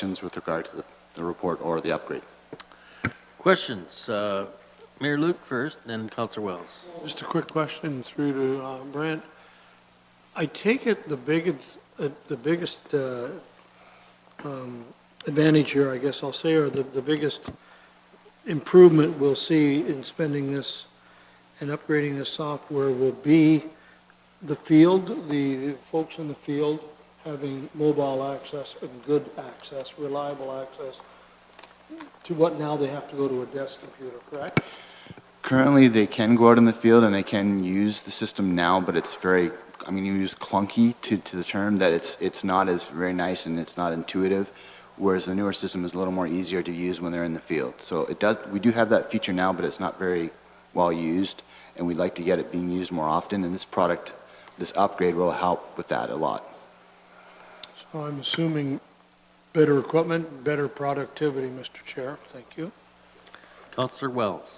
with regard to the report or the upgrade. Questions? Mayor Luke first, then Councillor Wells. Just a quick question through to Brent. I take it the biggest advantage here, I guess I'll say, or the biggest improvement we'll see in spending this and upgrading this software will be the field, the folks in the field having mobile access and good access, reliable access to what now they have to go to a desk computer, correct? Currently, they can go out in the field and they can use the system now, but it's very, I mean, you use clunky to the term that it's not as very nice and it's not intuitive, whereas the newer system is a little more easier to use when they're in the field. So we do have that feature now, but it's not very well used, and we'd like to get it being used more often, and this upgrade will help with that a lot. So I'm assuming better equipment, better productivity, Mr. Chair. Thank you. Councillor Wells.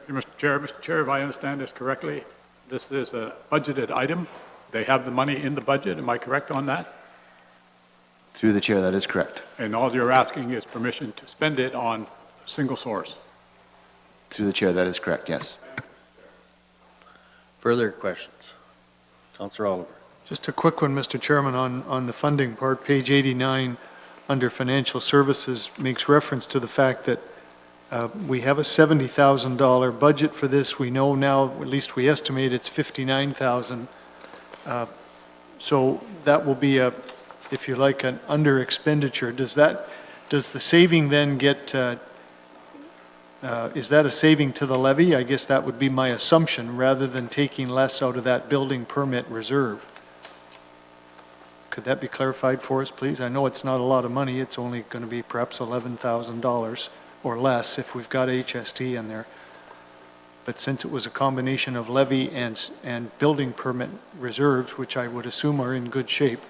Mr. Chair, if I understand this correctly, this is a budgeted item. They have the money in the budget. Am I correct on that? Through the chair, that is correct. And all you're asking is permission to spend it on single source. Through the chair, that is correct, yes. Further questions? Councillor Oliver. Just a quick one, Mr. Chairman, on the funding part. Page 89 under financial services makes reference to the fact that we have a $70,000 budget for this. We know now, at least we estimate it's $59,000. So that will be if you like, an under expenditure. Does the saving then get, is that a saving to the levy? I guess that would be my assumption, rather than taking less out of that building permit reserve. Could that be clarified for us, please? I know it's not a lot of money. It's only going to be perhaps $11,000 or less if we've got HST in there. But since it was a combination of levy and building permit reserves, which I would assume are in good shape,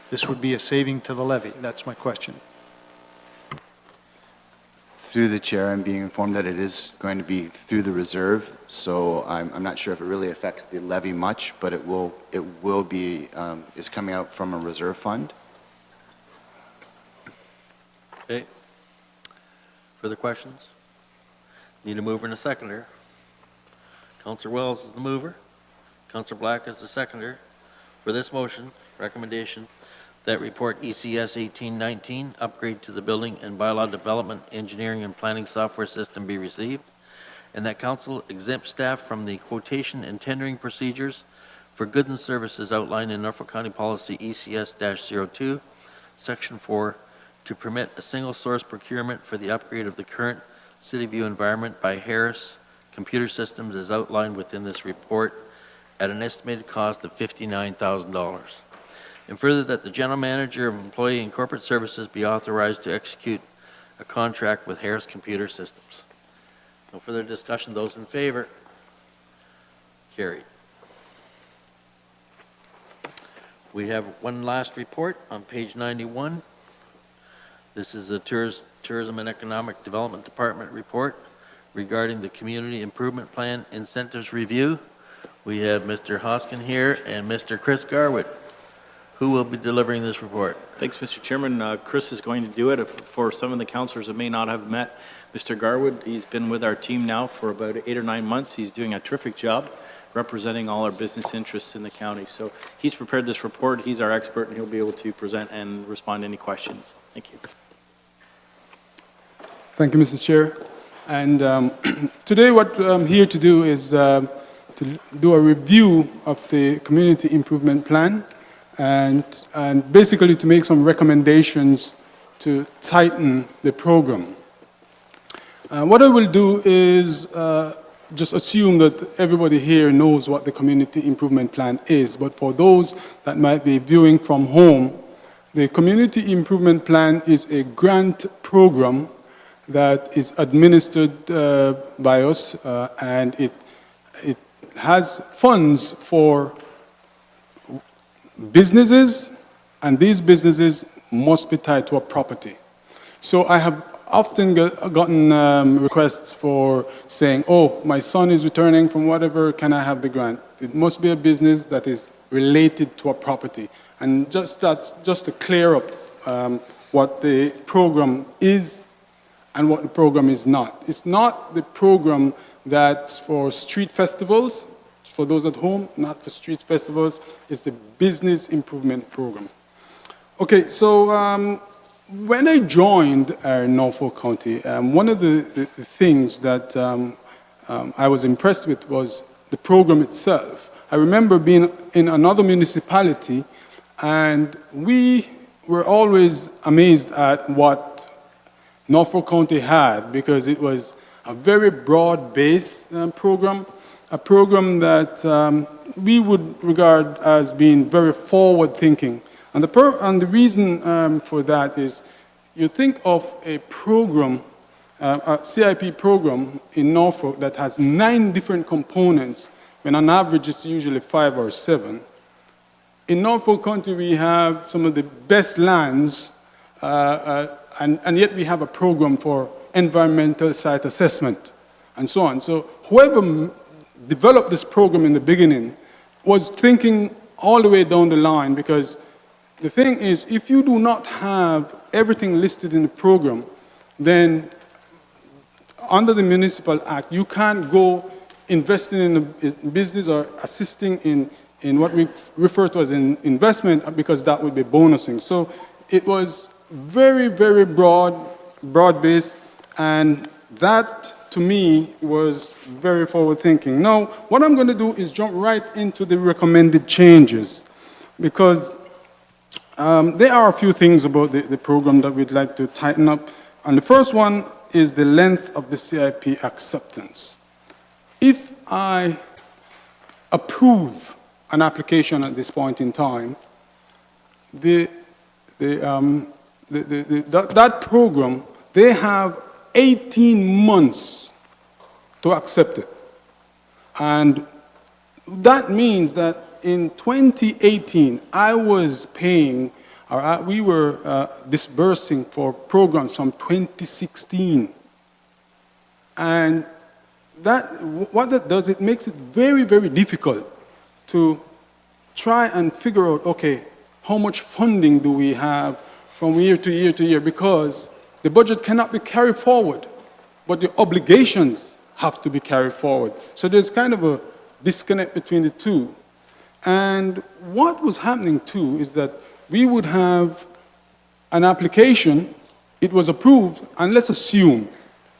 this would be a saving to the levy. That's my question. Through the chair, I'm being informed that it is going to be through the reserve, so I'm not sure if it really affects the levy much, but it will be, is coming out from a reserve fund. Okay. Further questions? Need a mover and a seconder. Councillor Wells is the mover. Councillor Black is the seconder. For this motion, recommendation that report ECS 1819, upgrade to the building and bylaw development, engineering and planning software system be received, and that council exempt staff from the quotation and tendering procedures for goods and services outlined in Norfolk County Policy ECS-02, Section 4, to permit a single source procurement for the upgrade of the current City View environment by Harris Computer Systems as outlined within this report at an estimated cost of $59,000. And further, that the General Manager of Employee and Corporate Services be authorized to execute a contract with Harris Computer Systems. No further discussion. Those in favor? Carried. We have one last report on page 91. This is the Tourism and Economic Development Department report regarding the Community Improvement Plan Incentives Review. We have Mr. Hoskin here and Mr. Chris Garwood. Who will be delivering this report? Thanks, Mr. Chairman. Chris is going to do it. For some of the councillors that may not have met Mr. Garwood, he's been with our team now for about 8 or 9 months. He's doing a terrific job representing all our business interests in the county. So he's prepared this report. He's our expert, and he'll be able to present and respond to any questions. Thank you. Thank you, Mr. Chair. And today what I'm here to do is to do a review of the Community Improvement Plan and basically to make some recommendations to tighten the program. What I will do is just assume that everybody here knows what the Community Improvement Plan is, but for those that might be viewing from home, the Community Improvement Plan is a grant program that is administered by us, and it has funds for businesses, and these businesses must be tied to a property. So I have often gotten requests for saying, oh, my son is returning from whatever, can I have the grant? It must be a business that is related to a property. And that's just to clear up what the program is and what the program is not. It's not the program that's for street festivals, for those at home, not for street festivals. It's the business improvement program. Okay, so when I joined Norfolk County, one of the things that I was impressed with was the program itself. I remember being in another municipality, and we were always amazed at what Norfolk County had, because it was a very broad-based program, a program that we would regard as being very forward-thinking. And the reason for that is, you think of a program, a CIP program in Norfolk that has 9 different components, when on average it's usually 5 or 7. In Norfolk County, we have some of the best lands, and yet we have a program for environmental site assessment, and so on. So whoever developed this program in the beginning was thinking all the way down the line, because the thing is, if you do not have everything listed in the program, then under the Municipal Act, you can't go investing in a business or assisting in what we refer to as an investment, because that would be bonusing. So it was very, very broad-based, and that, to me, was very forward-thinking. Now, what I'm going to do is jump right into the recommended changes, because there are a few things about the program that we'd like to tighten up. And the first one is the length of the CIP acceptance. If I approve an application at this point in time, that program, they have 18 months to accept it. And that means that in 2018, I was paying, or we were disbursing for programs from 2016. And what that does, it makes it very, very difficult to try and figure out, okay, how much funding do we have from year to year to year, because the budget cannot be carried forward, but the obligations have to be carried forward. So there's kind of a disconnect between the two. And what was happening too is that we would have an application, it was approved, and let's assume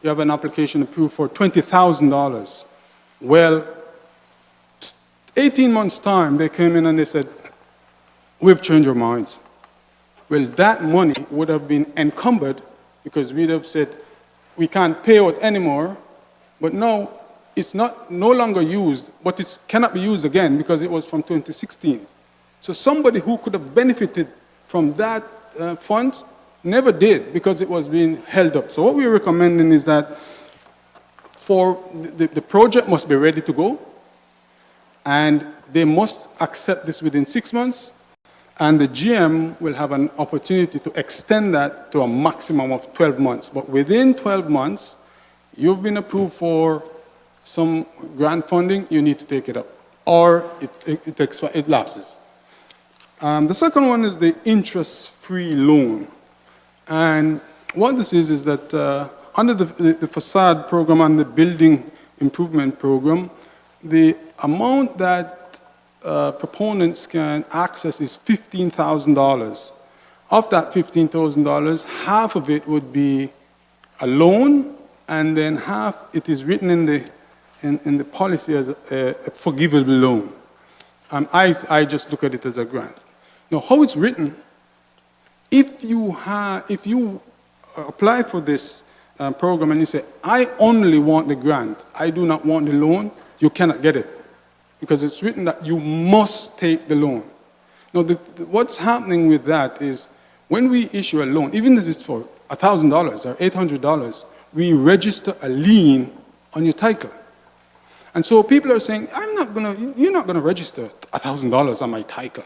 you have an application approved for $20,000. Well, 18 months' time, they came in and they said, we've changed our minds. Well, that money would have been encumbered, because we'd have said, we can't pay out anymore, but now it's no longer used, but it cannot be used again because it was from 2016. So somebody who could have benefited from that fund never did, because it was being held up. So what we're recommending is that for the project must be ready to go, and they must accept this within 6 months, and the GM will have an opportunity to extend that to a maximum of 12 months. But within 12 months, you've been approved for some grant funding, you need to take it up, or it lapses. The second one is the interest-free loan. And what this is that under the facade program and the building improvement program, the amount that proponents can access is $15,000. Of that $15,000, half of it would be a loan, and then half, it is written in the policy as a forgivable loan. I just look at it as a grant. Now, how it's written, if you apply for this program and you say, I only want the grant, I do not want the loan, you cannot get it, because it's written that you must take the loan. Now, what's happening with that is, when we issue a loan, even if it's for $1,000 or $800, we register a lien on your title. And so people are saying, you're not going to register $1,000 on my title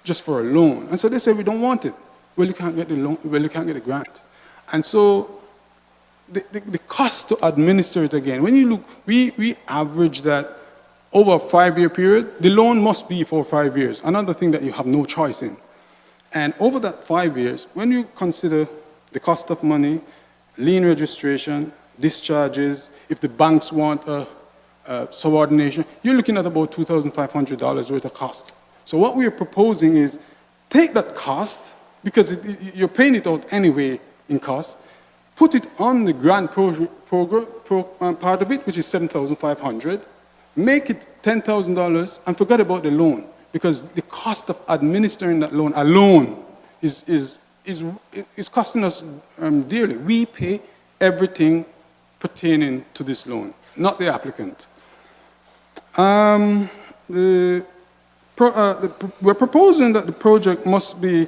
just for a loan. And so they say, we don't want it. Well, you can't get the loan, well, you can't get a grant. And so the cost to administer it again, when you look, we average that over a 5-year period, the loan must be for 5 years, another thing that you have no choice in. And over that 5 years, when you consider the cost of money, lien registration, discharges, if the banks want subordination, you're looking at about $2,500 worth of cost. So what we are proposing is take that cost, because you're paying it out anyway in cost, put it on the grant part of it, which is $7,500, make it $10,000, and forget about the loan, because the cost of administering that loan alone is costing us dearly. We pay everything pertaining to this loan, not the applicant. We're proposing that the project must be,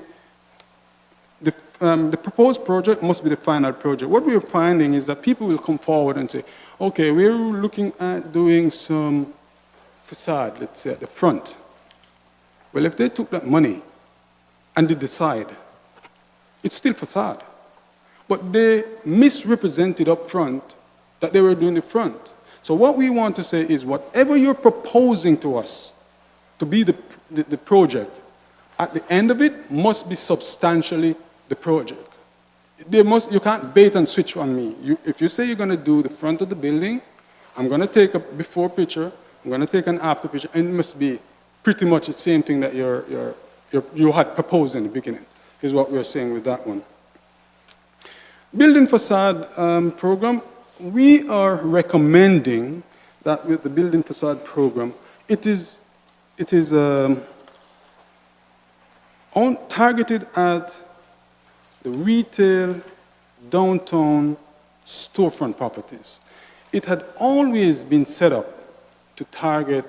the proposed project must be the final project. What we're finding is that people will come forward and say, okay, we're looking at doing some facade, let's say, at the front. Well, if they took that money and did the side, it's still facade. But they misrepresented up front that they were doing the front. So what we want to say is whatever you're proposing to us to be the project, at the end of it must be substantially the project. You can't bait and switch on me. If you say you're going to do the front of the building, I'm going to take a before picture, I'm going to take an after picture, and it must be pretty much the same thing that you had proposed in the beginning, is what we're saying with that one. Building facade program, we are recommending that with the building facade program, it is targeted at the retail, downtown, storefront properties. It had always been set up to target,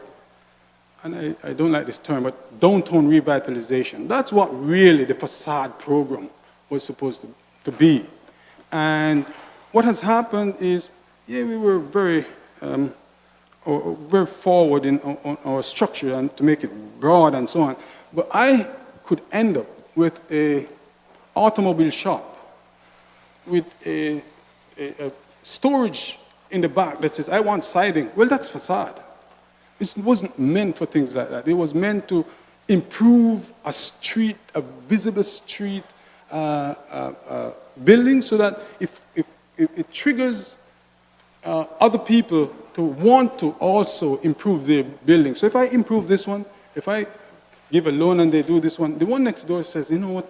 and I don't like this term, but downtown revitalization. That's what really the facade program was supposed to be. And what has happened is, yeah, we were very forward on our structure and to make it broad and so on. But I could end up with a automobile shop with a storage in the back that says, I want siding. Well, that's facade. It wasn't meant for things like that. It was meant to improve a street, a visible street building, so that if it triggers other people to want to also improve their building. So if I improve this one, if I give a loan and they do this one, the one next door says, you know what,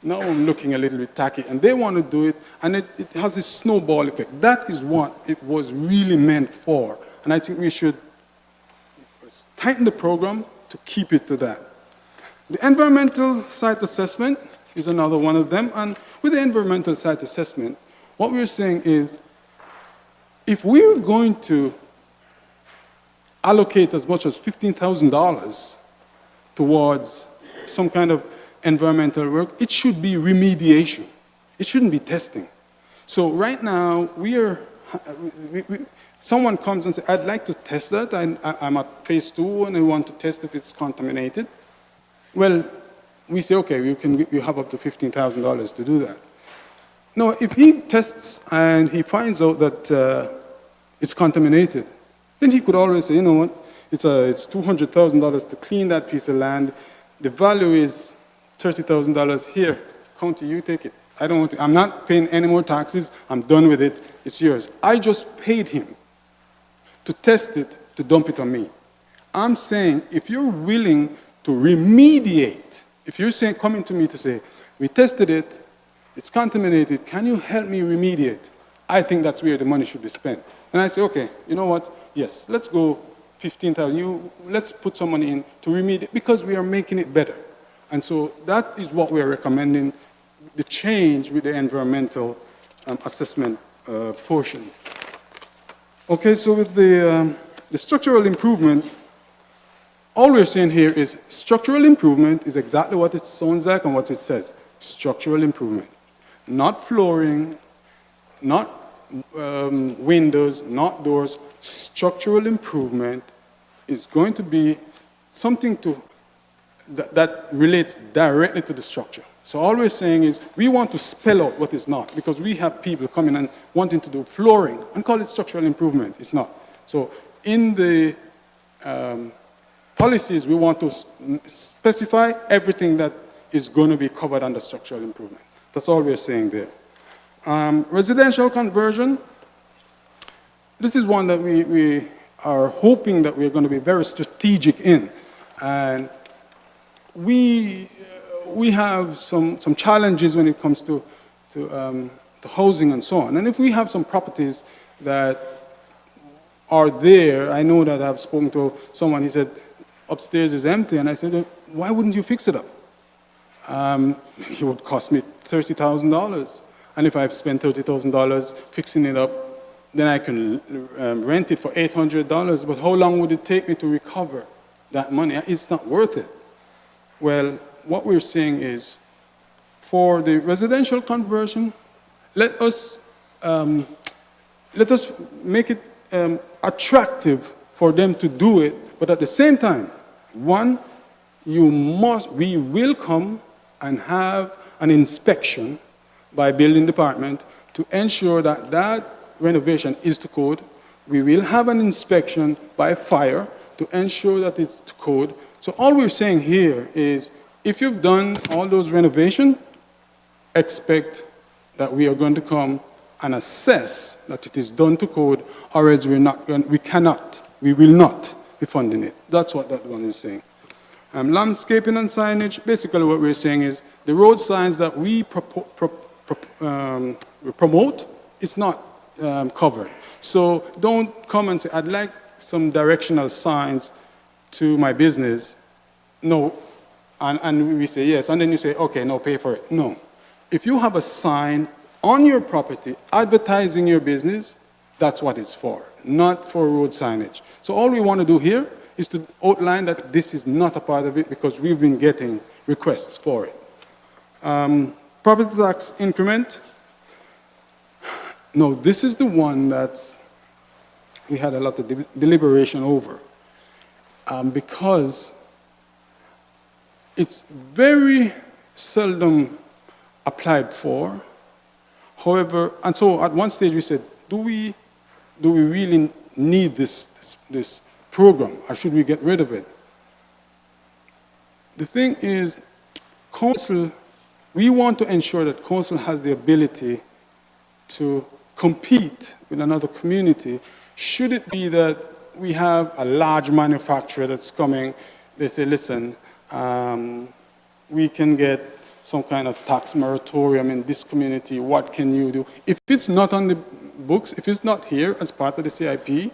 now I'm looking a little bit tacky, and they want to do it, and it has this snowball effect. That is what it was really meant for, and I think we should tighten the program to keep it to that. The environmental site assessment is another one of them, and with the environmental site assessment, what we're saying is, if we're going to allocate as much as $15,000 towards some kind of environmental work, it should be remediation. It shouldn't be testing. So right now, someone comes and says, I'd like to test that. I'm at phase 2 and I want to test if it's contaminated. Well, we say, okay, you have up to $15,000 to do that. No, if he tests and he finds out that it's contaminated, then he could always say, you know what, it's $200,000 to clean that piece of land. The value is $30,000 here. County, you take it. I'm not paying any more taxes. I'm done with it. It's yours. I just paid him to test it, to dump it on me. I'm saying, if you're willing to remediate, if you're saying, coming to me to say, we tested it, it's contaminated, can you help me remediate? I think that's where the money should be spent. And I say, okay, you know what? Yes, let's go 15,000. Let's put some money in to remediate, because we are making it better. And so that is what we are recommending, the change with the environmental assessment portion. Okay, so with the structural improvement, all we're saying here is structural improvement is exactly what it sounds like and what it says. Structural improvement. Not flooring, not windows, not doors. Structural improvement is going to be something that relates directly to the structure. So all we're saying is we want to spell out what is not, because we have people coming and wanting to do flooring and call it structural improvement. It's not. So in the policies, we want to specify everything that is going to be covered under structural improvement. That's all we're saying there. Residential conversion, this is one that we are hoping that we're going to be very strategic in. And we have some challenges when it comes to housing and so on. And if we have some properties that are there, I know that I've spoken to someone, he said, upstairs is empty, and I said, why wouldn't you fix it up? It would cost me $30,000. And if I've spent $30,000 fixing it up, then I can rent it for $800. But how long would it take me to recover that money? It's not worth it. Well, what we're saying is, for the residential conversion, let us make it attractive for them to do it, but at the same time, one, we will come and have an inspection by building department to ensure that that renovation is to code. We will have an inspection by fire to ensure that it's to code. So all we're saying here is, if you've done all those renovations, expect that we are going to come and assess that it is done to code, or else we will not be funding it. That's what that one is saying. Landscaping and signage, basically what we're saying is, the road signs that we promote, it's not covered. So don't come and say, I'd like some directional signs to my business. No. And we say yes, and then you say, okay, no, pay for it. No. If you have a sign on your property advertising your business, that's what it's for, not for road signage. So all we want to do here is to outline that this is not a part of it, because we've been getting requests for it. Property tax increment. No, this is the one that we had a lot of deliberation over, because it's very seldom applied for. However, and so at one stage we said, do we really need this program, or should we get rid of it? The thing is, council, we want to ensure that council has the ability to compete with another community. Should it be that we have a large manufacturer that's coming, they say, listen, we can get some kind of tax moratorium in this community, what can you do? If it's not on the books, if it's not here as part of the CIP,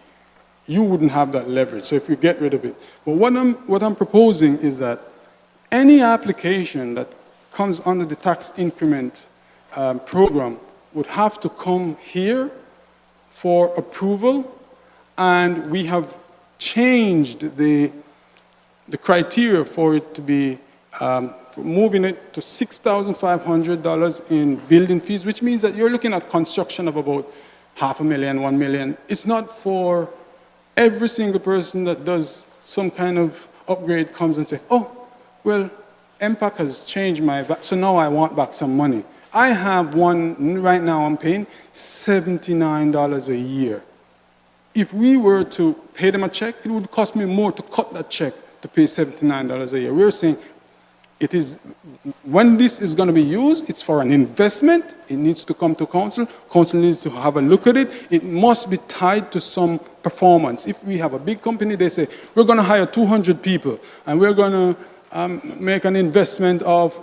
you wouldn't have that leverage, so if we get rid of it. But what I'm proposing is that any application that comes under the tax increment program would have to come here for approval, and we have changed the criteria for it to be moving it to $6,500 in building fees, which means that you're looking at construction of about $500,000, $1 million. It's not for every single person that does some kind of upgrade comes and say, oh, well, MPAC has changed my, so now I want back some money. I have one right now, I'm paying $79 a year. If we were to pay them a check, it would cost me more to cut that check to pay $79 a year. We're saying it is, when this is going to be used, it's for an investment. It needs to come to council. Council needs to have a look at it. It must be tied to some performance. If we have a big company, they say, we're going to hire 200 people, and we're going to make an investment of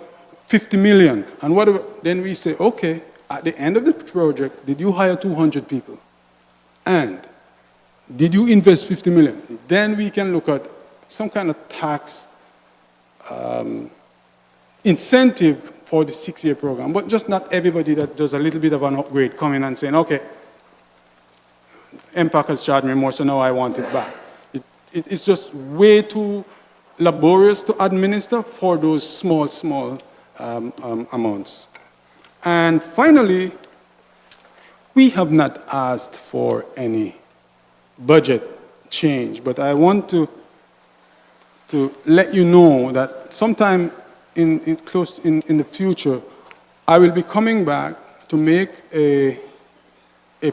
$50 million, and whatever. Then we say, okay, at the end of the project, did you hire 200 people? And did you invest $50 million? Then we can look at some kind of tax incentive for the 6-year program, but just not everybody that does a little bit of an upgrade coming and saying, okay, MPAC has charged me more, so now I want it back. It's just way too laborious to administer for those small amounts. And finally, we have not asked for any budget change, but I want to let you know that sometime in the future, I will be coming back to make a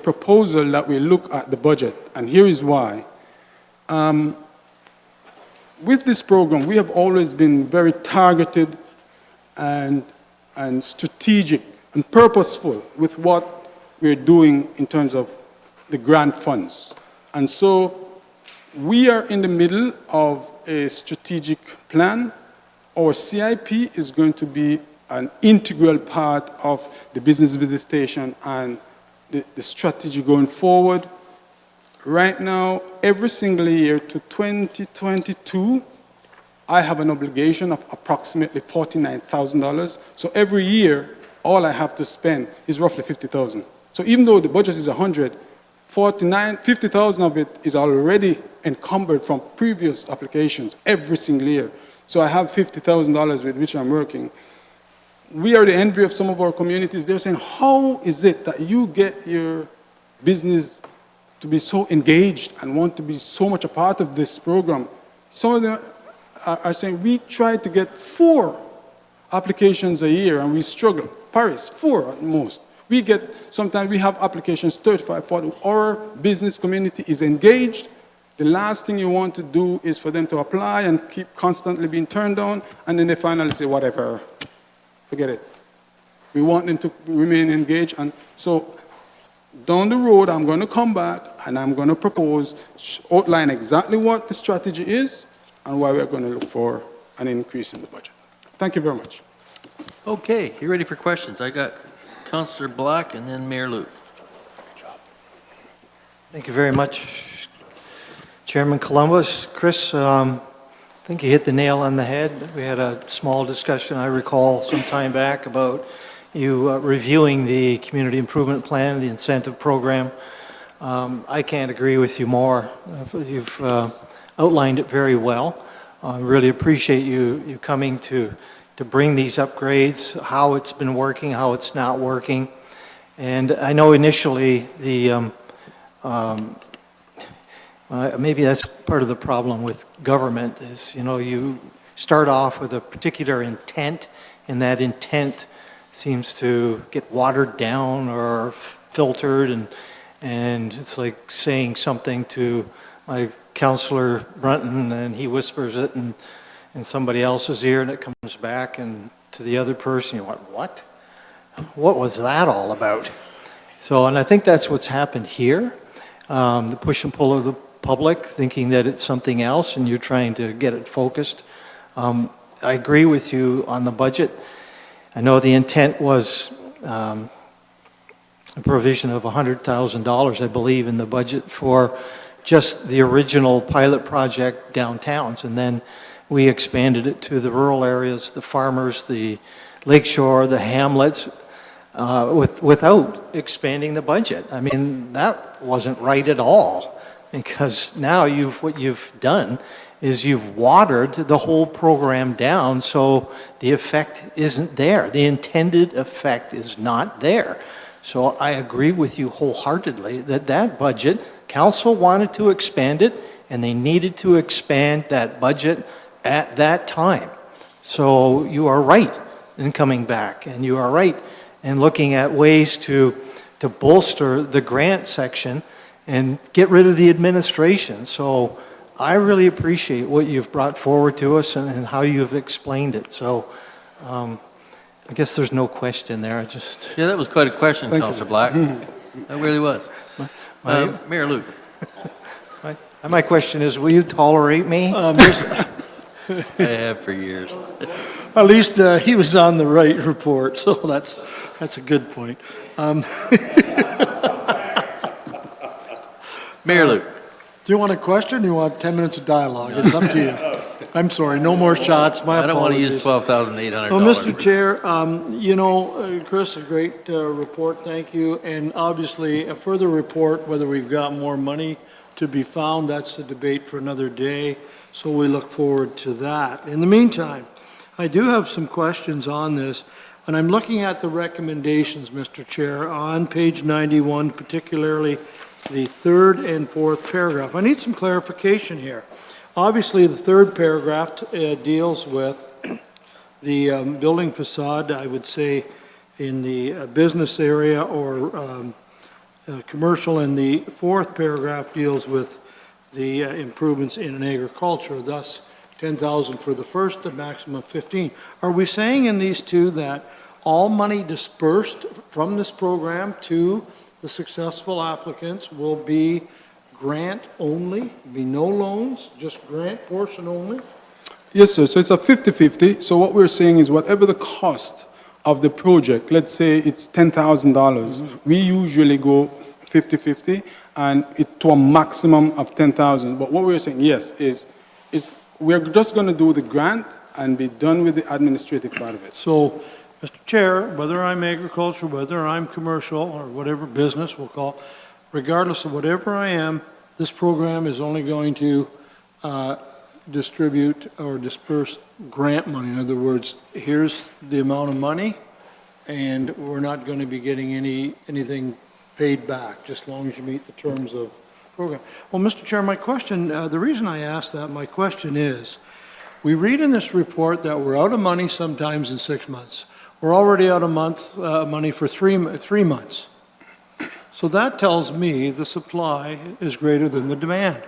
proposal that will look at the budget, and here is why. With this program, we have always been very targeted and strategic and purposeful with what we're doing in terms of the grant funds. And so we are in the middle of a strategic plan. Our CIP is going to be an integral part of the business visitation and the strategy going forward. Right now, every single year to 2022, I have an obligation of approximately $49,000. So every year, all I have to spend is roughly $50,000. So even though the budget is 100, 50,000 of it is already encumbered from previous applications every single year. So I have $50,000 with which I'm working. We are the envy of some of our communities. They're saying, how is it that you get your business to be so engaged and want to be so much a part of this program? Some of them are saying, we try to get 4 applications a year and we struggle. Paris, 4 at most. Sometimes we have applications 35, 40. Our business community is engaged. The last thing you want to do is for them to apply and keep constantly being turned down, and then they finally say, whatever, forget it. We want them to remain engaged, and so down the road, I'm going to come back and I'm going to propose, outline exactly what the strategy is and why we're going to look for an increase in the budget. Thank you very much. Okay, you ready for questions? I got Councillor Black and then Mayor Luke. Thank you very much, Chairman Columbus. Chris, I think you hit the nail on the head. We had a small discussion, I recall, some time back about you reviewing the Community Improvement Plan, the incentive program. I can't agree with you more. You've outlined it very well. I really appreciate you coming to bring these upgrades, how it's been working, how it's not working. And I know initially maybe that's part of the problem with government is, you start off with a particular intent, and that intent seems to get watered down or filtered, and it's like saying something to my Councillor Brunton, and he whispers it in somebody else's ear, and it comes back and to the other person, you went, what? What was that all about? So, and I think that's what's happened here. The push and pull of the public, thinking that it's something else, and you're trying to get it focused. I agree with you on the budget. I know the intent was a provision of $100,000, I believe, in the budget for just the original pilot project downtowns, and then we expanded it to the rural areas, the farmers, the lakeshore, the hamlets, without expanding the budget. I mean, that wasn't right at all, because now what you've done is you've watered the whole program down, so the effect isn't there. The intended effect is not there. So I agree with you wholeheartedly that budget, council wanted to expand it, and they needed to expand that budget at that time. So you are right in coming back, and you are right in looking at ways to bolster the grant section and get rid of the administration. So I really appreciate what you've brought forward to us and how you've explained it. So I guess there's no question there. Yeah, that was quite a question, Councillor Black. That really was. Mayor Luke. My question is, will you tolerate me? I have for years. At least he was on the right report, so that's a good point. Mayor Luke. Do you want a question, or do you want 10 minutes of dialogue? It's up to you. I'm sorry, no more shots, my I don't want to use apologies. $12,800. Well, Mr. Chair, Chris, a great report, thank you. And obviously, a further report, whether we've got more money to be found, that's a debate for another day. So we look forward to that. In the meantime, I do have some questions on this, and I'm looking at the recommendations, Mr. Chair, on page 91, particularly the third and fourth paragraph. I need some clarification here. Obviously, the third paragraph deals with the building facade, I would say, in the business area or commercial, and the fourth paragraph deals with the improvements in agriculture, thus 10,000 for the first, a maximum of 15. Are we saying in these two that all money dispersed from this program to the successful applicants will be grant only, be no loans, just grant portion only? Yes, sir. So it's a 50-50. So what we're saying is whatever the cost of the project, let's say it's $10,000, we usually go 50-50 and it to a maximum of 10,000. But what we're saying, yes, is we're just going to do the grant and be done with the administrative part of it. So, Mr. Chair, whether I'm agriculture, whether I'm commercial, or whatever business we'll call, regardless of whatever I am, this program is only going to distribute or disperse grant money. In other words, here's the amount of money, and we're not going to be getting anything paid back, just as long as you meet the terms of the program. Well, Mr. Chair, my question, the reason I asked that, my question is, we read in this report that we're out of money sometimes in 6 months. We're already out of money for three months. So that tells me the supply is greater than the demand.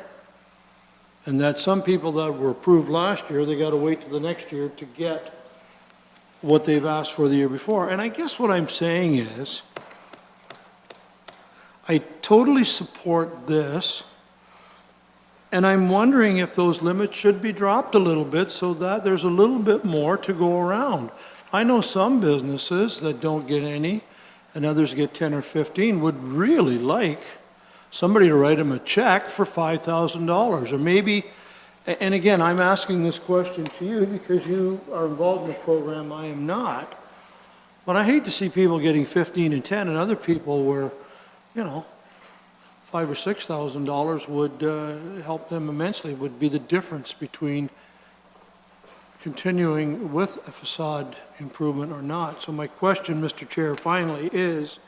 And that some people that were approved last year, they got to wait to the next year to get what they've asked for the year before. And I guess what I'm saying is, I totally support this, and I'm wondering if those limits should be dropped a little bit so that there's a little bit more to go around. I know some businesses that don't get any, and others get 10 or 15, would really like somebody to write them a check for $5,000, or maybe, and again, I'm asking this question to you because you are involved in the program, I am not, but I hate to see people getting 15 and 10, and other people where, you know, $5,000 or $6,000 would help them immensely, would be the difference between continuing with a facade improvement or not. So my question, Mr. Chair, finally is,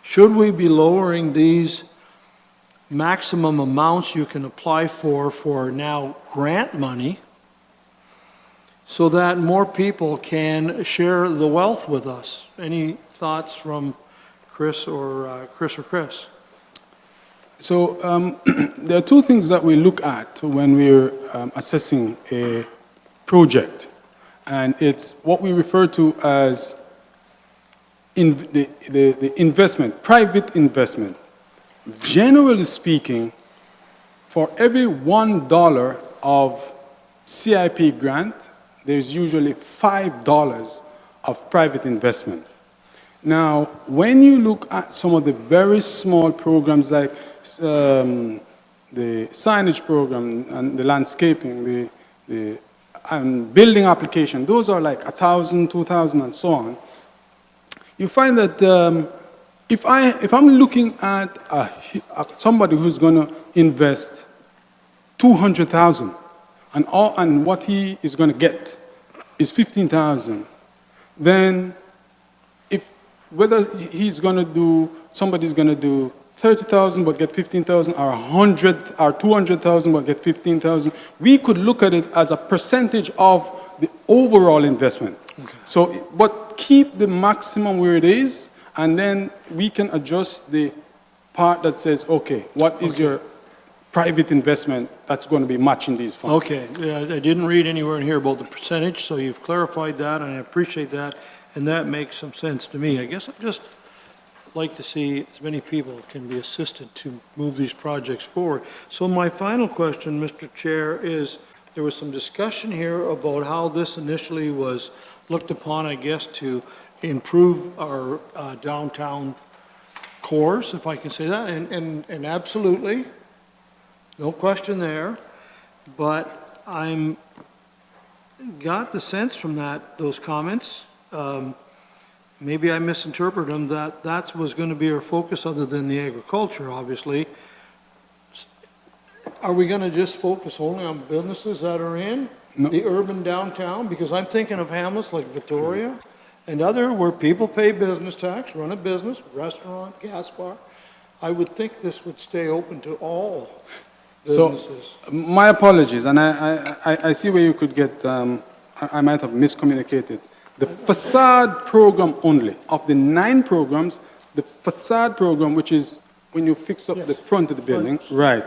should we be lowering these maximum amounts you can apply for now grant money, so that more people can share the wealth with us? Any thoughts from Chris or Chris? So there are two things that we look at when we're assessing a project, and it's what we refer to as the investment, private investment. Generally speaking, for every $1 of CIP grant, there's usually $5 of private investment. Now, when you look at some of the very small programs like the signage program and the landscaping, the building application, those are like 1,000, 2,000, and so on. You find that if I'm looking at somebody who's going to invest $200,000, and what he is going to get is $15,000, then whether somebody's going to do 30,000 but get 15,000, or 100 or 200,000 but get 15,000, we could look at it as a percentage of the overall investment. Okay. So, but keep the maximum where it is, and then we can adjust the part that says, okay, what is your private investment that's going to be matching these funds? Okay, I didn't read anywhere in here about the percentage, so you've clarified that, and I appreciate that, and that makes some sense to me. I guess I'd just like to see as many people can be assisted to move these projects forward. So my final question, Mr. Chair, is there was some discussion here about how this initially was looked upon, I guess, to improve our downtown cores, if I can say that, and absolutely, no question there, but I'm got the sense from those comments, maybe I misinterpreted them, that was going to be our focus other than the agriculture, obviously. Are we going to just focus only on businesses that are in the urban downtown? Because I'm thinking of hamlets like Victoria and other where people pay business tax, run a business, restaurant, gas bar. I would think this would stay open to all businesses. So, my apologies, and I see where you could get, I might have miscommunicated. The facade program only, of the 9 programs, the facade program, which is when you fix up the front of the building, right.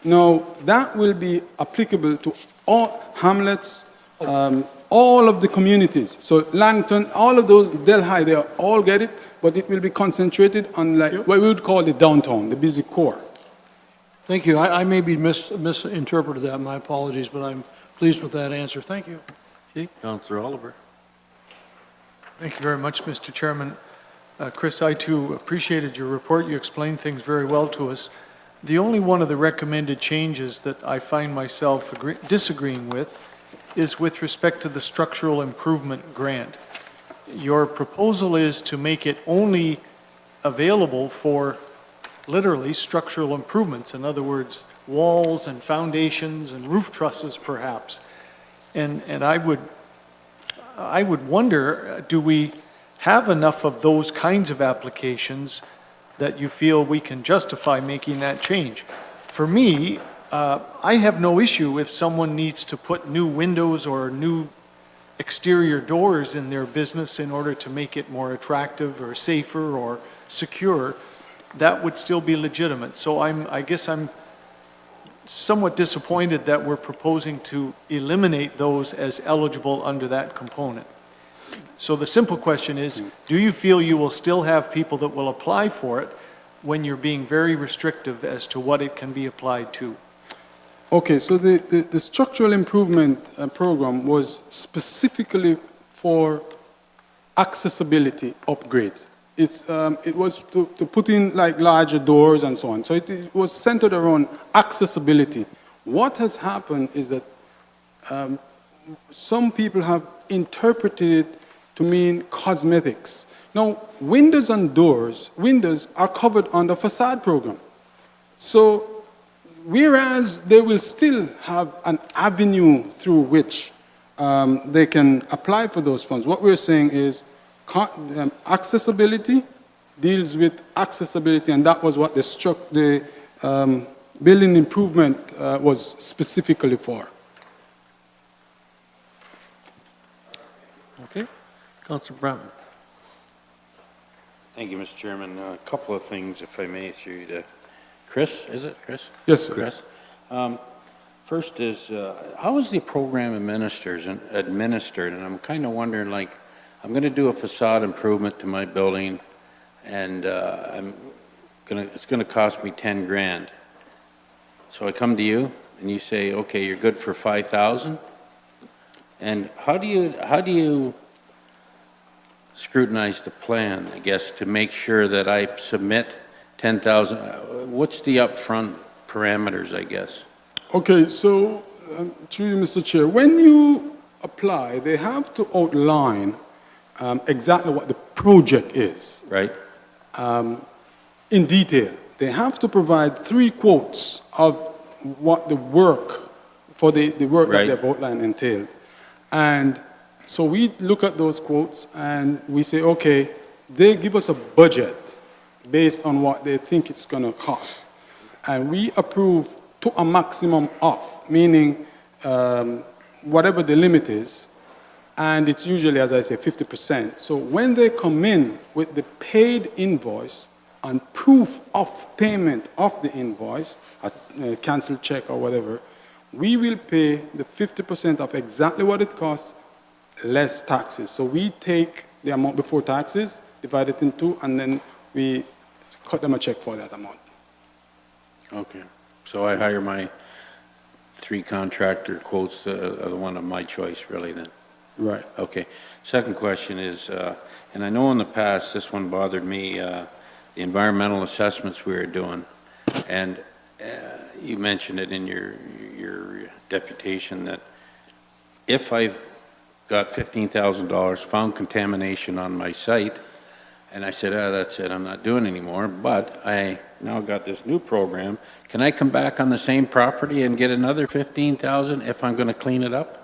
Now, that will be applicable to all hamlets, all of the communities. So Langton, all of those, Delhi, they all get it, but it will be concentrated on like what we would call the downtown, the busy core. Thank you. I maybe misinterpreted that, my apologies, but I'm pleased with that answer. Thank you. Okay, Councillor Oliver. Thank you very much, Mr. Chairman. Chris, I too appreciated your report. You explained things very well to us. The only one of the recommended changes that I find myself disagreeing with is with respect to the structural improvement grant. Your proposal is to make it only available for literally structural improvements. In other words, walls and foundations and roof trusses perhaps. And I would wonder, do we have enough of those kinds of applications that you feel we can justify making that change? For me, I have no issue if someone needs to put new windows or new exterior doors in their business in order to make it more attractive or safer or secure. That would still be legitimate. So I guess I'm somewhat disappointed that we're proposing to eliminate those as eligible under that component. So the simple question is, do you feel you will still have people that will apply for it when you're being very restrictive as to what it can be applied to? Okay, so the structural improvement program was specifically for accessibility upgrades. It was to put in like larger doors and so on. So it was centered around accessibility. What has happened is that some people have interpreted it to mean cosmetics. Now, windows and doors, windows are covered under facade program. So whereas they will still have an avenue through which they can apply for those funds, what we're saying is accessibility deals with accessibility, and that was what the building improvement was specifically for. Okay, Councillor Broughton. Thank you, Mr. Chairman. A couple of things, if I may, through you to Chris. Is it Chris? Yes, sir. Chris. First is, how is the program administered? And I'm kind of wondering, like, I'm going to do a facade improvement to my building, and it's going to cost me 10 grand. So I come to you, and you say, okay, you're good for 5,000. And how do you scrutinize the plan, I guess, to make sure that I submit 10,000? What's the upfront parameters, I guess? Okay, so through you, Mr. Chair, when you apply, they have to outline exactly what the project is. Right. In detail. They have to provide 3 quotes of what the work, for the work Right. that they've outlined entailed. And so we look at those quotes and we say, okay, they give us a budget based on what they think it's going to cost. And we approve to a maximum of, meaning whatever the limit is, and it's usually, as I say, 50%. So when they come in with the paid invoice and proof of payment of the invoice, a canceled check or whatever, we will pay the 50% of exactly what it costs, less taxes. So we take the amount before taxes, divide it in 2, and then we cut them a check for that amount. Okay. So I hire my 3 contractor quotes, the one of my choice, really, then? Right. Okay. Second question is, and I know in the past, this one bothered me, the environmental assessments we were doing, and you mentioned it in your deputation that if I've got $15,000, found contamination on my site, and I said, that's it, I'm not doing anymore, but I now got this new program, can I come back on the same property and get another $15,000 if I'm going to clean it up?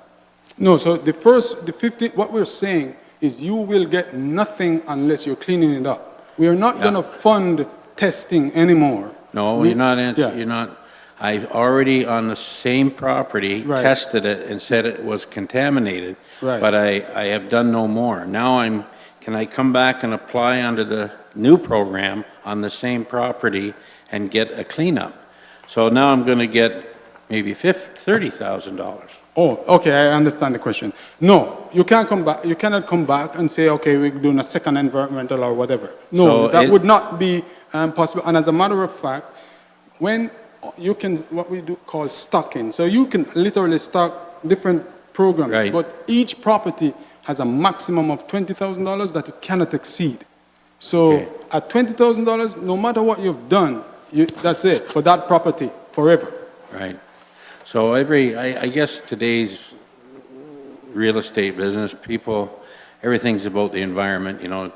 No, so the 15, what we're saying is you will get nothing unless you're cleaning it up. We are not going to fund testing anymore. No, you're not answering, you're not. I already on the same property Right. tested it and said it was contaminated, Right. but I have done no more. Now can I come back and apply under the new program on the same property and get a cleanup? So now I'm going to get maybe $30,000. Oh, okay, I understand the question. No, you can't come back, you cannot come back and say, okay, we're doing a second environmental or whatever. No, So that it- would not be possible. And as a matter of fact, when you can, what we do call stocking, so you can literally stock different programs, Right. but each property has a maximum of $20,000 that it cannot exceed. So Okay. at $20,000, no matter what you've done, that's it, for that property, forever. Right. So I guess today's real estate business, people, everything's about the environment, you know,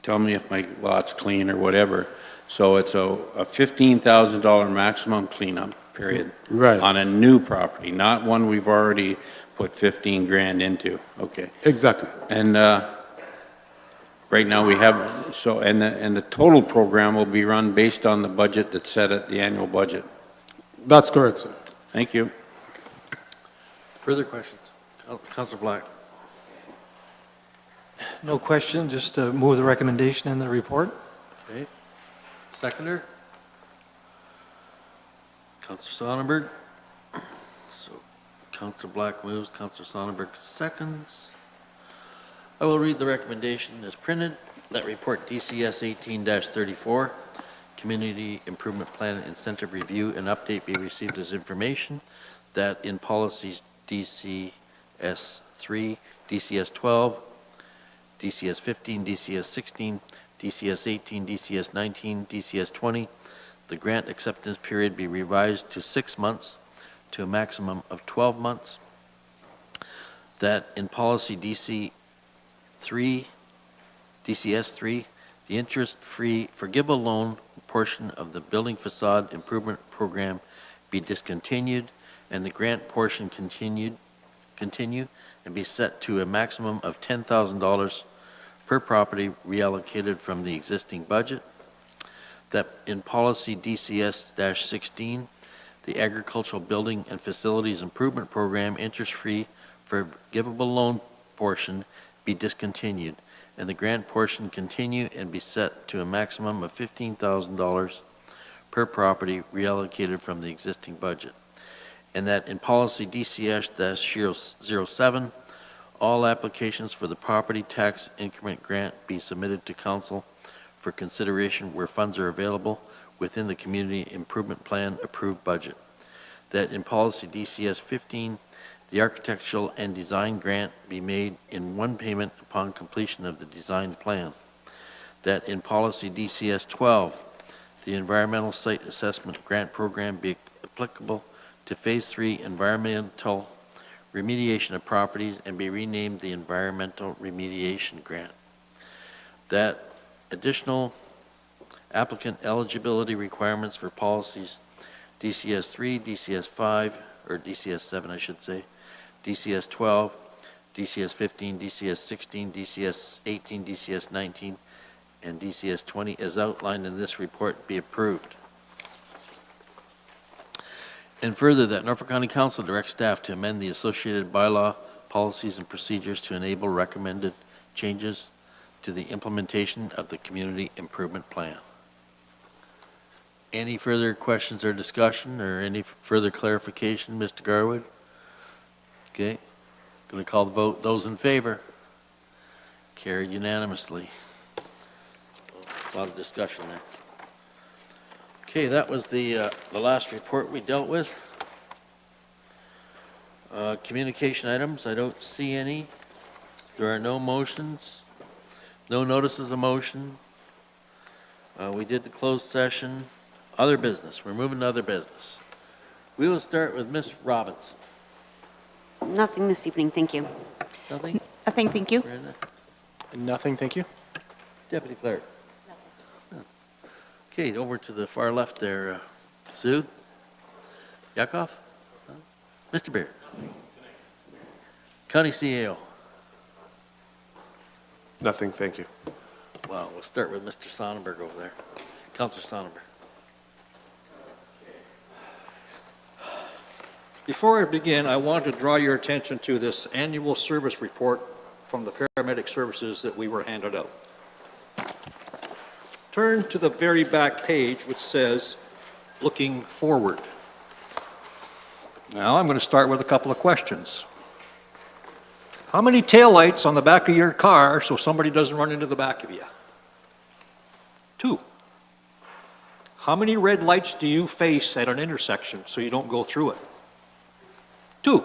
tell me if my lot's clean or whatever. So it's a $15,000 maximum cleanup period. Right. On a new property, not one we've already put 15 grand into. Okay. Exactly. And right now we have, so, and the total program will be run based on the budget that's set at the annual budget. That's correct, sir. Thank you. Further questions? Councilor Black. No question, just move the recommendation in the report. Okay. Seconder? Councilor Sonnenberg. So Councilor Black moves, Councilor Sonnenberg seconds. I will read the recommendation as printed. That report DCS 18-34, Community Improvement Plan Incentive Review and Update be received as information that in policies DCS 3, DCS 12, DCS 15, DCS 16, DCS 18, DCS 19, DCS 20, the grant acceptance period be revised to 6 months to a maximum of 12 months. That in policy DCS 3, the interest-free forgivable loan portion of the building facade improvement program be discontinued and the grant portion continue and be set to a maximum of $10,000 per property reallocated from the existing budget. That in policy DCS-16, the agricultural building and facilities improvement program interest-free forgivable loan portion be discontinued and the grant portion continue and be set to a maximum of $15,000 per property reallocated from the existing budget. And that in policy DCS-07, all applications for the property tax increment grant be submitted to council for consideration where funds are available within the community improvement plan approved budget. That in policy DCS-15, the architectural and design grant be made in one payment upon completion of the design plan. That in policy DCS-12, the environmental site assessment grant program be applicable to phase 3 environmental remediation of properties and be renamed the environmental remediation grant. That additional applicant eligibility requirements for policies DCS-3, DCS-5, or DCS-7 I should say, DCS-12, DCS-15, DCS-16, DCS-18, DCS-19, and DCS-20 as outlined in this report be approved. And further, that Norfolk County Council direct staff to amend the associated bylaw, policies, and procedures to enable recommended changes to the implementation of the Community Improvement Plan. Any further questions or discussion or any further clarification, Mr. Garwood? Okay, going to call the vote. Those in favor? Carried unanimously. A lot of discussion there. Okay, that was the last report we dealt with. Communication items, I don't see any. There are no motions, no notices of motion. We did the closed session. Other business, we're moving to other business. We will start with Ms. Robinson. Nothing this evening, thank you. Nothing? Nothing, thank you. Brenda? Nothing, thank you. Deputy Clerk? Okay, over to the far left there, Sue? Yakov? Mr. Beard? County CAO? Nothing, thank you. Well, we'll start with Mr. Sonnenberg over there. Councilor Sonnenberg. Before I begin, I want to draw your attention to this annual service report from the paramedic services that we were handed out. Turn to the very back page, which says, looking forward. Now, I'm going to start with a couple of questions. How many taillights on the back of your car so somebody doesn't run into the back of you? 2. How many red lights do you face at an intersection so you don't go through it? 2.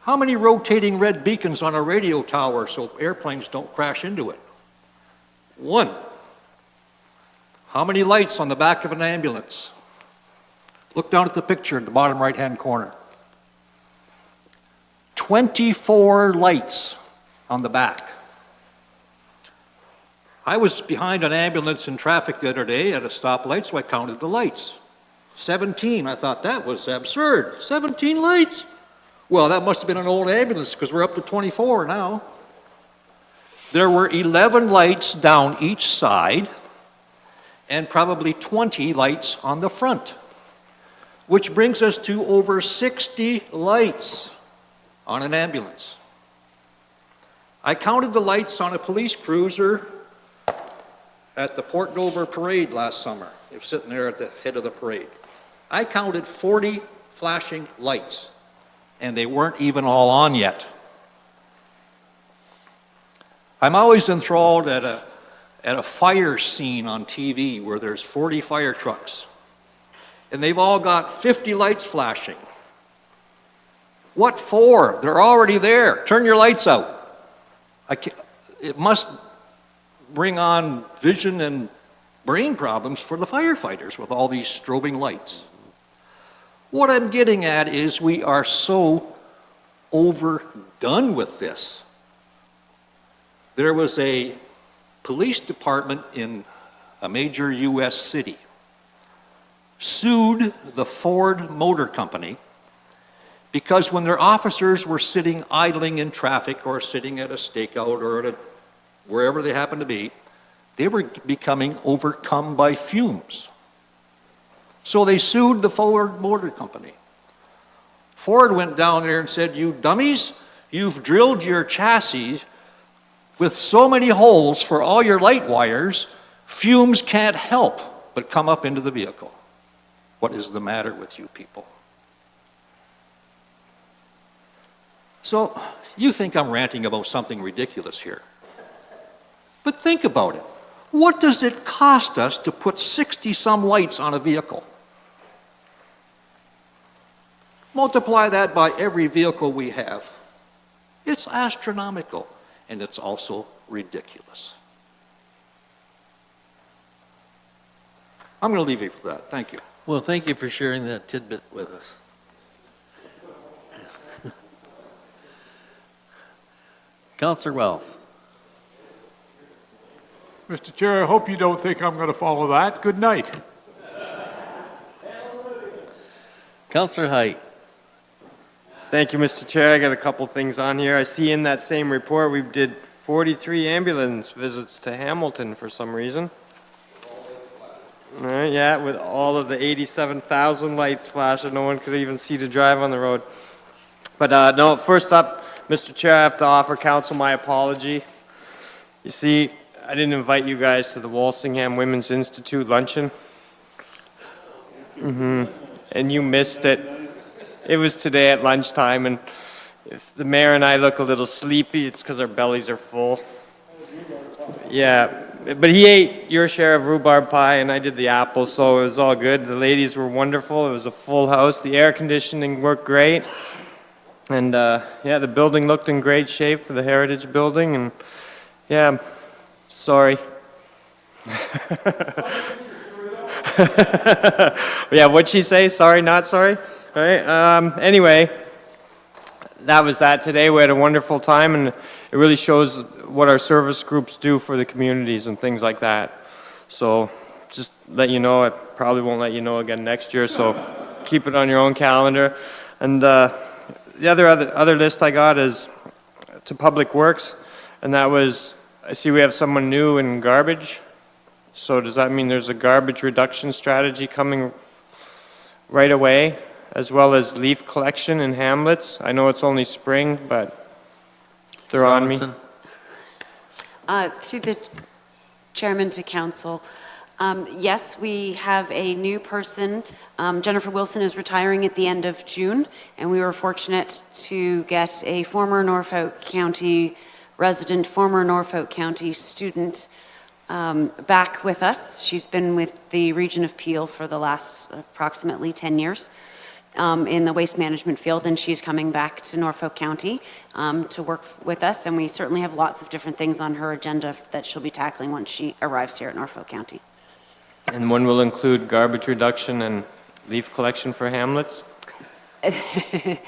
How many rotating red beacons on a radio tower so airplanes don't crash into it? 1. How many lights on the back of an ambulance? Look down at the picture in the bottom right-hand corner. 24 lights on the back. I was behind an ambulance in traffic the other day at a stoplight, so I counted the lights. 17. I thought that was absurd. 17 lights? Well, that must have been an old ambulance because we're up to 24 now. There were 11 lights down each side and probably 20 lights on the front, which brings us to over 60 lights on an ambulance. I counted the lights on a police cruiser at the Port Dover parade last summer. It was sitting there at the head of the parade. I counted 40 flashing lights, and they weren't even all on yet. I'm always enthralled at a fire scene on TV where there's 40 fire trucks, and they've all got 50 lights flashing. What for? They're already there. Turn your lights out. It must bring on vision and brain problems for the firefighters with all these strobing lights. What I'm getting at is we are so overdone with this. There was a police department in a major U.S. city sued the Ford Motor Company because when their officers were sitting idling in traffic or sitting at a stakeout or at wherever they happened to be, they were becoming overcome by fumes. So they sued the Ford Motor Company. Ford went down there and said, "You dummies, you've drilled your chassis with so many holes for all your light wires, fumes can't help but come up into the vehicle. What is the matter with you people?" So you think I'm ranting about something ridiculous here. But think about it. What does it cost us to put 60-some lights on a vehicle? Multiply that by every vehicle we have. It's astronomical, and it's also ridiculous. I'm going to leave you with that. Thank you. Well, thank you for sharing that tidbit with us. Councillor Wells. Mr. Chair, I hope you don't think I'm going to follow that. Good night. Councillor Height. Thank you, Mr. Chair. I got a couple things on here. I see in that same report we did 43 ambulance visits to Hamilton for some reason. All right, yeah, with all of the 87,000 lights flashing, no one could even see to drive on the road. But no, first up, Mr. Chair, I have to offer council my apology. You see, I didn't invite you guys to the Walsingham Women's Institute luncheon. And you missed it. It was today at lunchtime, and if the mayor and I look a little sleepy, it's because our bellies are full. Yeah, but he ate your share of rhubarb pie, and I did the apples, so it was all good. The ladies were wonderful. It was a full house. The air conditioning worked great. And, yeah, the building looked in great shape for the Heritage Building, and, yeah, sorry. Yeah, what'd she say? Sorry, not sorry? All right, anyway, that was that today. We had a wonderful time, and it really shows what our service groups do for the communities and things like that. So just let you know, I probably won't let you know again next year, so keep it on your own calendar. And the other list I got is to Public Works, and that was, I see we have someone new in garbage. So does that mean there's a garbage reduction strategy coming right away, as well as leaf collection in hamlets? I know it's only spring, but they're on me. Through the chairman to council, Yes, we have a new person. Jennifer Wilson is retiring at the end of June, and we were fortunate to get a former Norfolk County resident, former Norfolk County student back with us. She's been with the region of Peel for the last approximately 10 years in the waste management field, and she's coming back to Norfolk County to work with us, and we certainly have lots of different things on her agenda that she'll be tackling once she arrives here at Norfolk County. And one will include garbage reduction and leaf collection for hamlets? The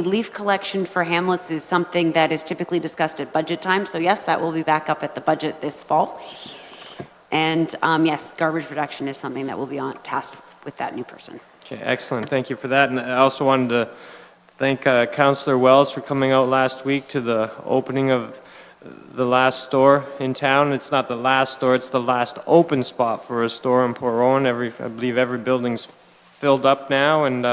leaf collection for hamlets is something that is typically discussed at budget time, so yes, that will be back up at the budget this fall. And yes, garbage reduction is something that will be tasked with that new person. Okay, excellent. Thank you for that. And I also wanted to thank Councillor Wells for coming out last week to the opening of the last store in town. It's not the last store, it's the last open spot for a store in Port Rowan. I believe every building's filled up now, and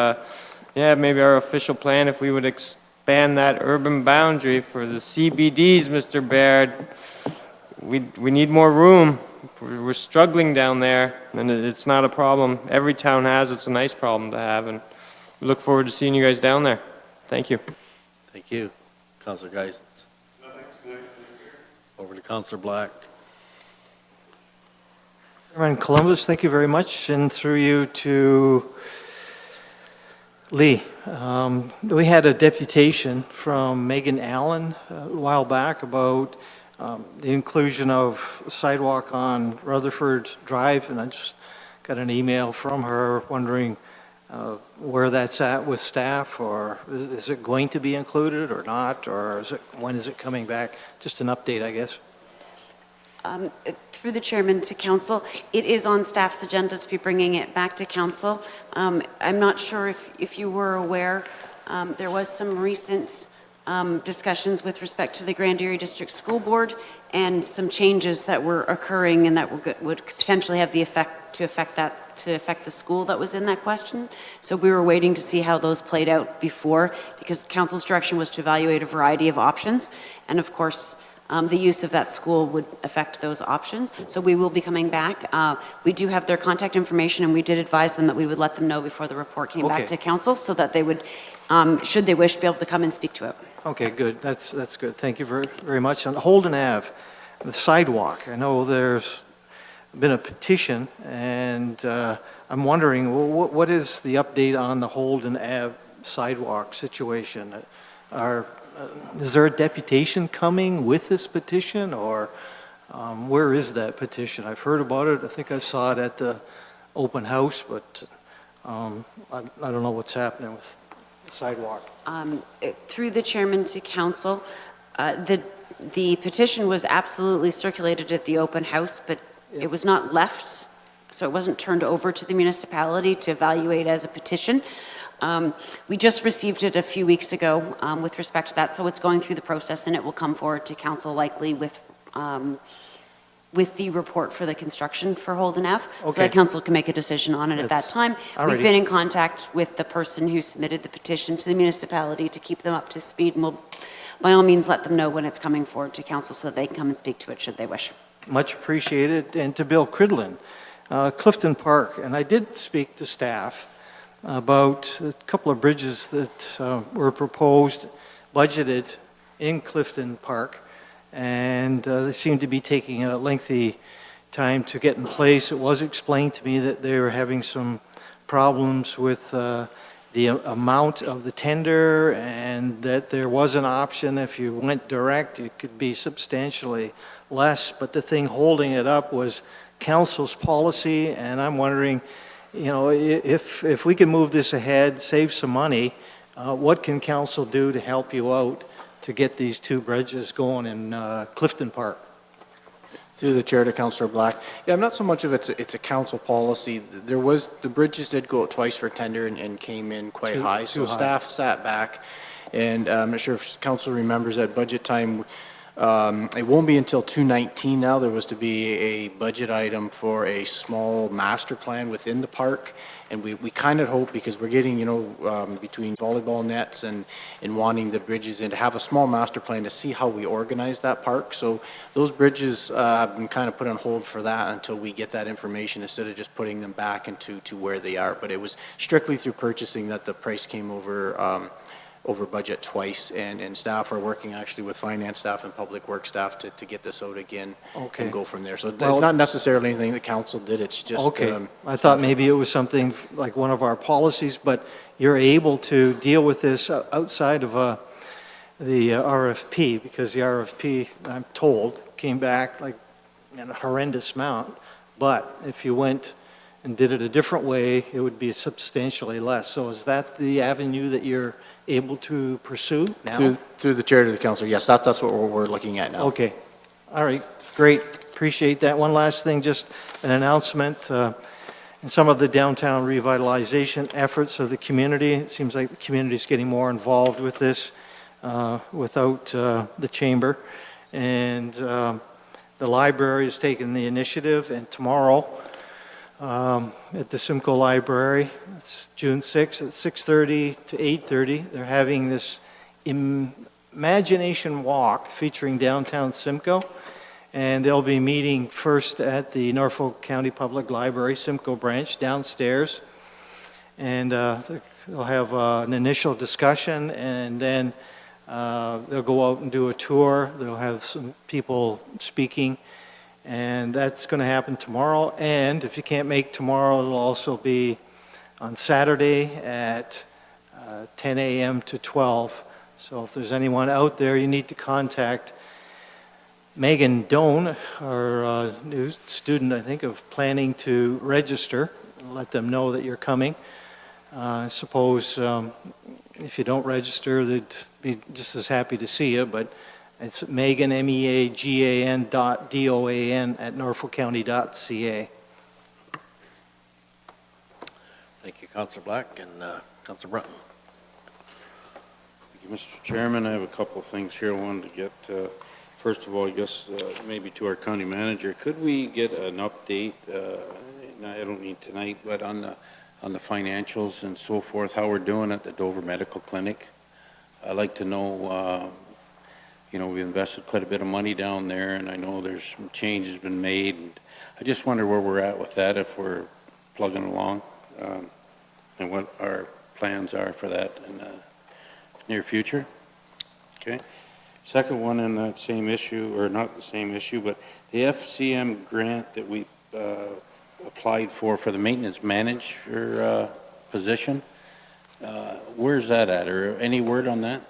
yeah, maybe our official plan, if we would expand that urban boundary for the CBDs, Mr. Baird, we need more room. We're struggling down there, and it's not a problem. Every town has, it's a nice problem to have, and we look forward to seeing you guys down there. Thank you. Thank you. Councillor Geisens. Over to Councillor Black. Chairman Columbus, thank you very much, and through you to Lee. We had a deputation from Megan Allen a while back about the inclusion of sidewalk on Rutherford Drive, and I just got an email from her wondering where that's at with staff, or is it going to be included or not, or when is it coming back? Just an update, I guess. Through the chairman to council, it is on staff's agenda to be bringing it back to council. I'm not sure if you were aware, there was some recent discussions with respect to the Grand Erie District School Board and some changes that were occurring and that would potentially have the effect to affect the school that was in that question. So we were waiting to see how those played out before, because council's direction was to evaluate a variety of options, and of course the use of that school would affect those options. So we will be coming back. We do have their contact information, and we did advise them that we would let them know before the report came back to council, so that they would, should they wish, be able to come and speak to it. Okay, good. That's good. Thank you very, very much. On Holden Ave, the sidewalk, I know there's been a petition, and I'm wondering, what is the update on the Holden Ave sidewalk situation? Is there a deputation coming with this petition, or where is that petition? I've heard about it. I think I saw it at the open house, but I don't know what's happening with the sidewalk. Through the chairman to council, the petition was absolutely circulated at the open house, but it was not left, so it wasn't turned over to the municipality to evaluate as a petition. We just received it a few weeks ago with respect to that, so it's going through the process, and it will come forward to council likely with the report for the construction for Holden Ave, so that council can make a decision on it at that time. We've been in contact with the person who submitted the petition to the municipality to keep them up to speed, and we'll by all means let them know when it's coming forward to council so that they can come and speak to it should they wish. Much appreciated. And to Bill Cridlin, Clifton Park, and I did speak to staff about a couple of bridges that were proposed, budgeted in Clifton Park, and they seem to be taking a lengthy time to get in place. It was explained to me that they were having some problems with the amount of the tender, and that there was an option if you went direct, it could be substantially less, but the thing holding it up was council's policy, and I'm wondering, you know, if we can move this ahead, save some money, what can council do to help you out to get these two bridges going in Clifton Park? Through the chair to Councillor Black. Yeah, I'm not so much of it's a council policy. There was, the bridges did go out twice for tender and came in quite high. So staff sat back, and I'm not sure if council remembers at budget time, It won't be until 2/19 now. There was to be a budget item for a small master plan within the park. And we kind of hope, because we're getting, between volleyball nets and wanting the bridges in, to have a small master plan to see how we organize that park. So those bridges have been kind of put on hold for that until we get that information, instead of just putting them back into where they are. But it was strictly through purchasing that the price came over budget twice, and staff are working actually with finance staff and public works staff to get this out again and go from there. So it's not necessarily anything the council did, it's just. Okay, I thought maybe it was something like one of our policies, but you're able to deal with this outside of the RFP, because the RFP, I'm told, came back like in a horrendous amount, but if you went and did it a different way, it would be substantially less. So is that the avenue that you're able to pursue now? Through the chair to the council, yes, that's what we're looking at now. Okay, all right, great, appreciate that. One last thing, just an announcement. In some of the downtown revitalization efforts of the community, it seems like the community is getting more involved with this without the chamber. And the library has taken the initiative, and tomorrow at the Simcoe Library, it's June 6th at 6:30 to 8:30, they're having this imagination walk featuring downtown Simcoe. And they'll be meeting first at the Norfolk County Public Library, Simcoe branch, downstairs. And they'll have an initial discussion, and then they'll go out and do a tour. They'll have some people speaking, and that's going to happen tomorrow. And if you can't make tomorrow, it'll also be on Saturday at 10 a.m. to 12. So if there's anyone out there, you need to contact Megan Doan, our new student, I think, of planning to register. Let them know that you're coming. I suppose if you don't register, they'd be just as happy to see you, but it's Megan, MEAGAN .DOAN at norfolkcounty.ca. Thank you, Councillor Black, and Councillor Brunton. Thank you, Mr. Chairman. I have a couple of things here I wanted to get. First of all, I guess maybe to our county manager, could we get an update? I don't need tonight, but on the financials and so forth, how we're doing at the Dover Medical Clinic. I'd like to know. We invested quite a bit of money down there, and I know there's some changes been made. And I just wonder where we're at with that, if we're plugging along, and what our plans are for that in the near future. Okay. Second one in that same issue, or not the same issue, but the FCM grant that we applied for the maintenance manager position, where's that at, or any word on that?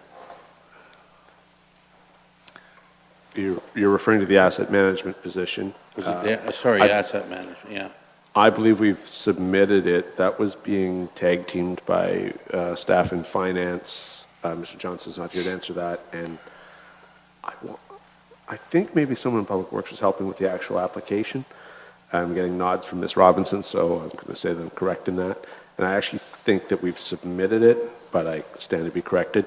You're referring to the asset management position. Was it asset management, yeah. I believe we've submitted it. That was being tag teamed by staff in finance. Mr. Johnson's not here to answer that, and I think maybe someone in Public Works was helping with the actual application. I'm getting nods from Ms. Robinson, so I'm going to say that I'm correct in that. And I actually think that we've submitted it, but I stand to be corrected.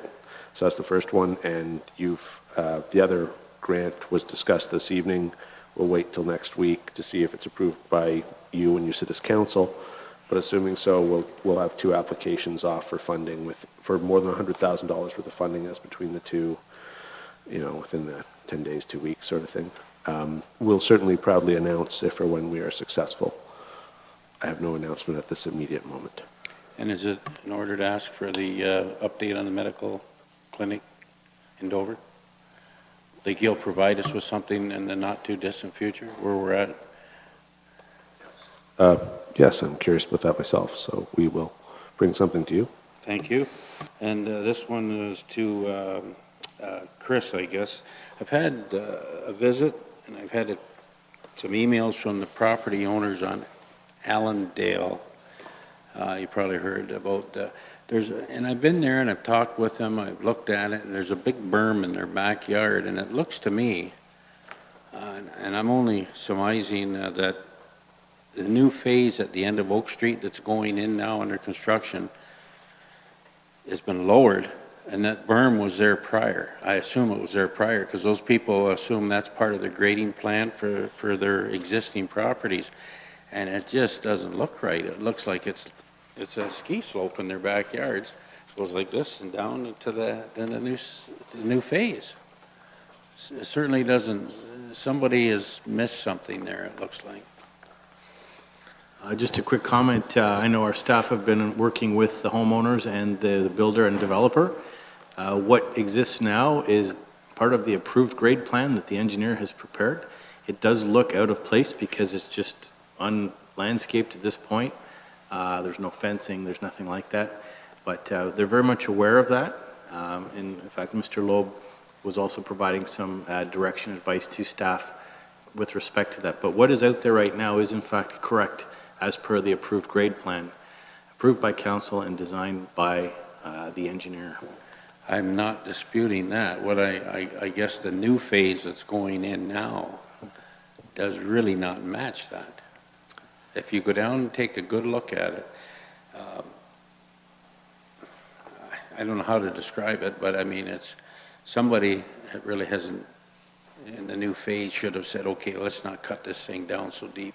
So that's the first one, and the other grant was discussed this evening. We'll wait till next week to see if it's approved by you and you sit as council. But assuming so, we'll have two applications off for funding for more than $100,000 worth of funding as between the two, within the 10 days, 2 weeks sort of thing. We'll certainly proudly announce if or when we are successful. I have no announcement at this immediate moment. And is it in order to ask for the update on the medical clinic in Dover? Like you'll provide us with something in the not too distant future where we're at? Yes, I'm curious about that myself, so we will bring something to you. Thank you. And this one is to Chris, I guess. I've had a visit, and I've had some emails from the property owners on Allendale. You probably heard about and I've been there and I've talked with them, I've looked at it, and there's a big berm in their backyard, and it looks to me, and I'm only surmising that the new phase at the end of Oak Street that's going in now under construction has been lowered And that berm was there prior. I assume it was there prior, because those people assume that's part of the grading plan for their existing properties. And it just doesn't look right. It looks like it's a ski slope in their backyards. It goes like this and down into the new phase. It certainly doesn't, somebody has missed something there, it looks like. Just a quick comment. I know our staff have been working with the homeowners and the builder and developer. What exists now is part of the approved grade plan that the engineer has prepared. It does look out of place because it's just unlandscaped at this point. There's no fencing, there's nothing like that. But they're very much aware of that. In fact, Mr. Loeb was also providing some direction advice to staff with respect to that. But what is out there right now is in fact correct as per the approved grade plan, approved by council and designed by the engineer. I'm not disputing that. What I guess the new phase that's going in now does really not match that. If you go down and take a good look at it, I don't know how to describe it, but I mean, it's somebody that really hasn't, in the new phase, should have said, okay, let's not cut this thing down so deep.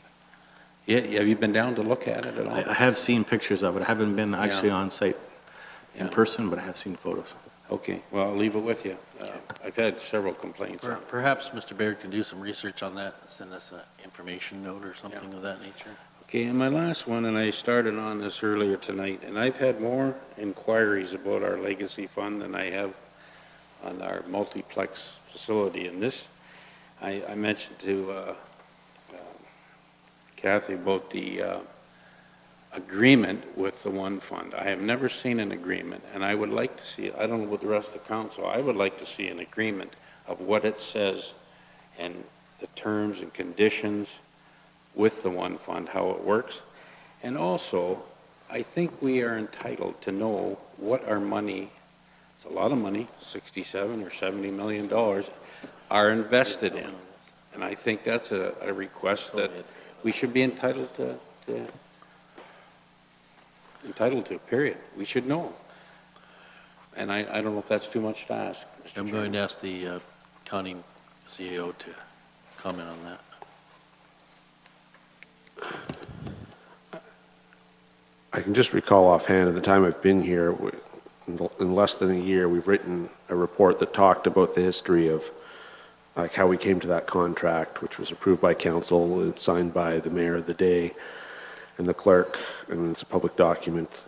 Yeah, have you been down to look at it at all? I have seen pictures of it. I haven't been actually on site in person, but I have seen photos. Okay, well, I'll leave it with you. I've had several complaints. Perhaps Mr. Baird can do some research on that and send us an information note or something of that nature. Okay, and my last one, and I started on this earlier tonight, and I've had more inquiries about our legacy fund than I have on our multiplex facility. And this, I mentioned to Kathy about the agreement with the one fund. I have never seen an agreement, and I would like to see, I don't know what the rest of the council, I would like to see an agreement of what it says and the terms and conditions with the one fund, how it works. And also, I think we are entitled to know what our money, it's a lot of money, 67 or 70 million dollars, are invested in. And I think that's a request that we should be entitled to, period. We should know. And I don't know if that's too much to ask, Mr. I'm going to ask the county CEO to comment on that. I can just recall offhand, at the time I've been here, in less than a year, we've written a report that talked about the history of like how we came to that contract, which was approved by council and signed by the mayor of the day and the clerk, and it's a public document.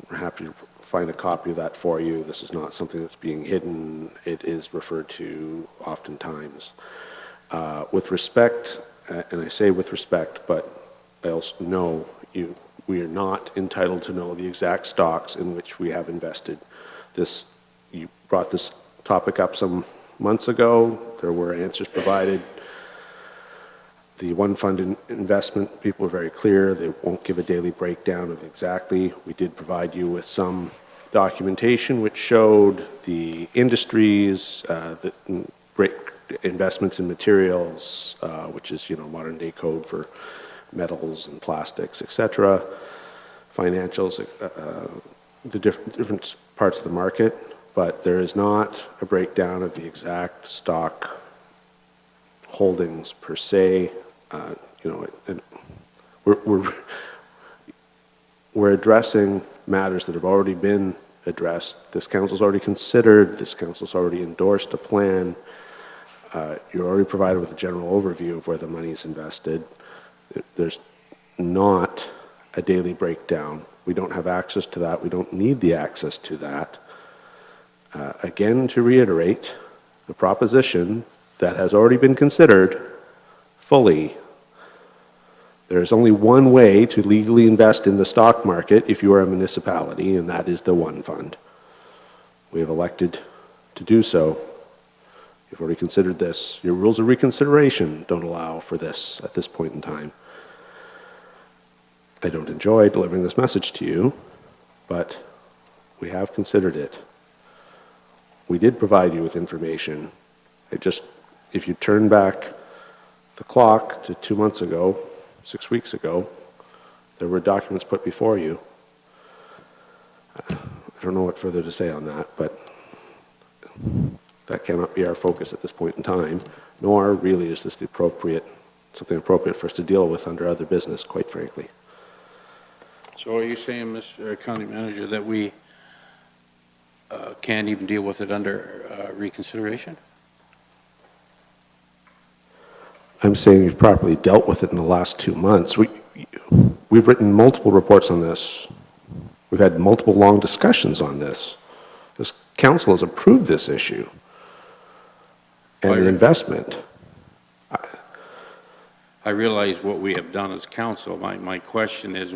We're happy to find a copy of that for you. This is not something that's being hidden. It is referred to oftentimes. With respect, and I say with respect, but I also know we are not entitled to know the exact stocks in which we have invested. You brought this topic up some months ago. There were answers provided. The one fund investment, people were very clear. They won't give a daily breakdown of exactly. We did provide you with some documentation which showed the industries, the investments in materials, which is, modern day code for metals and plastics, etc., financials, the different parts of the market, but there is not a breakdown of the exact stock holdings per se. We're addressing matters that have already been addressed. This council's already considered, this council's already endorsed a plan. You're already provided with a general overview of where the money is invested. There's not a daily breakdown. We don't have access to that. We don't need the access to that. Again, to reiterate, the proposition that has already been considered fully, there is only one way to legally invest in the stock market if you are a municipality, and that is the one fund. We have elected to do so. You've already considered this. Your rules of reconsideration don't allow for this at this point in time. I don't enjoy delivering this message to you, but we have considered it. We did provide you with information. If you turn back the clock to 2 months ago, 6 weeks ago, there were documents put before you. I don't know what further to say on that, but that cannot be our focus at this point in time, nor really is this something appropriate for us to deal with under other business, quite frankly. So are you saying, Mr. County Manager, that we can't even deal with it under reconsideration? I'm saying we've properly dealt with it in the last 2 months. We've written multiple reports on this. We've had multiple long discussions on this. This council has approved this issue and the investment. I realize what we have done as council. My question is,